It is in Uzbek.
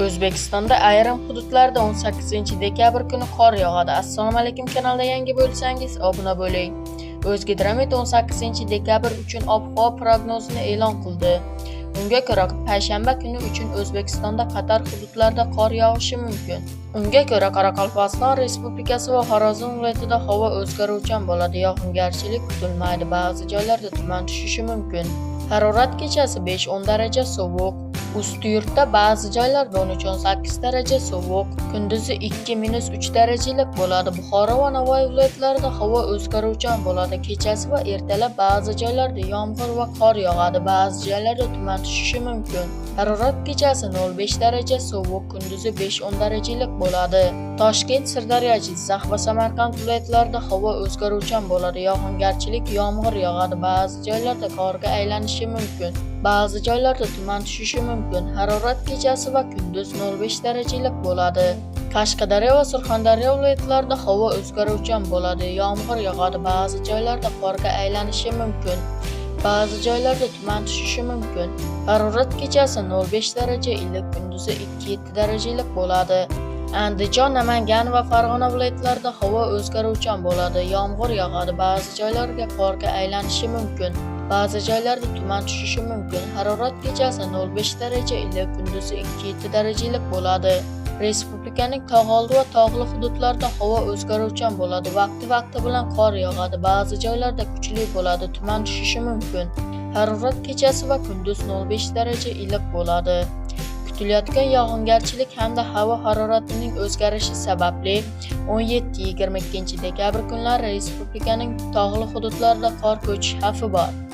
O'zbekistonda ayrim hududlarda 18-dekabr kuni qor yog'adi. Assalomu alaykum, kanalda yangi bo'lsangiz obuna bo'ling. O'zgidromet 18-dekabr uchun ob-havo prognozini e'lon qildi. Unga ko'ra, payshanba kuni uchun O'zbekistonda qator hududlarda qor yog'ishi mumkin. Unga ko'ra, Qoraqalpog'iston Respublikasi va Xorazm viloyatida havo o'zgaruvchan bo'ladi. Yog'ingarchilik kutilmaydi. Ba'zi joylarda tuman tushishi mumkin. Harorat kechasi 5-10 daraja sovuq. Ustiyurtda ba'zi joylarda 13-18 daraja sovuq, kunduzi 2-3 darajalik bo'ladi. Buxoro va Navoiy viloyatlarida havo o'zgaruvchan bo'ladi. Kechasi va ertalab ba'zi joylarda yomg'ir va qor yog'adi. Ba'zi joylarda tuman tushishi mumkin. Harorat kechasi 0,5 daraja sovuq, kunduzi 5-10 darajalik bo'ladi. Toshkent, Sirdaryo, Jizzax va Samarqand viloyatlarida havo o'zgaruvchan bo'ladi. Yog'ingarchilik, yomg'ir yog'adi. Ba'zi joylarda qorga aylanishi mumkin. Ba'zi joylarda tuman tushishi mumkin. Harorat kechasi va kunduz 0,5 darajalik bo'ladi. Qashqadaryo va Surxondaryo viloyatlarida havo o'zgaruvchan bo'ladi. Yomg'ir yog'adi. Ba'zi joylarda qorga aylanishi mumkin. Ba'zi joylarda tuman tushishi mumkin. Harorat kechasi 0,5 daraja iliq, kunduzi 2-7 darajalik bo'ladi. Andijon, Namangan va Farg'ona viloyatlarida havo o'zgaruvchan bo'ladi. Yomg'ir yog'adi. Ba'zi joylarga qorga aylanishi mumkin. Ba'zi joylarda tuman tushishi mumkin. Harorat kechasi 0,5 daraja iliq, kunduzi 2-7 darajalik bo'ladi. Respublikaning tog' oldi va tog'li hududlarida havo o'zgaruvchan bo'ladi. Vaqti bilan qor yog'adi. Ba'zi joylarda kuchli bo'ladi. Tuman tushishi mumkin. Harorat kechasi va kunduz 0,5 daraja iliq bo'ladi. Kutilayotgan yog'ingarchilik hamda havo haroratining o'zgarishi sababli 17-22 dekabr kunlari respublikaning tog'li hududlarida qor ko'chish xavfi bor.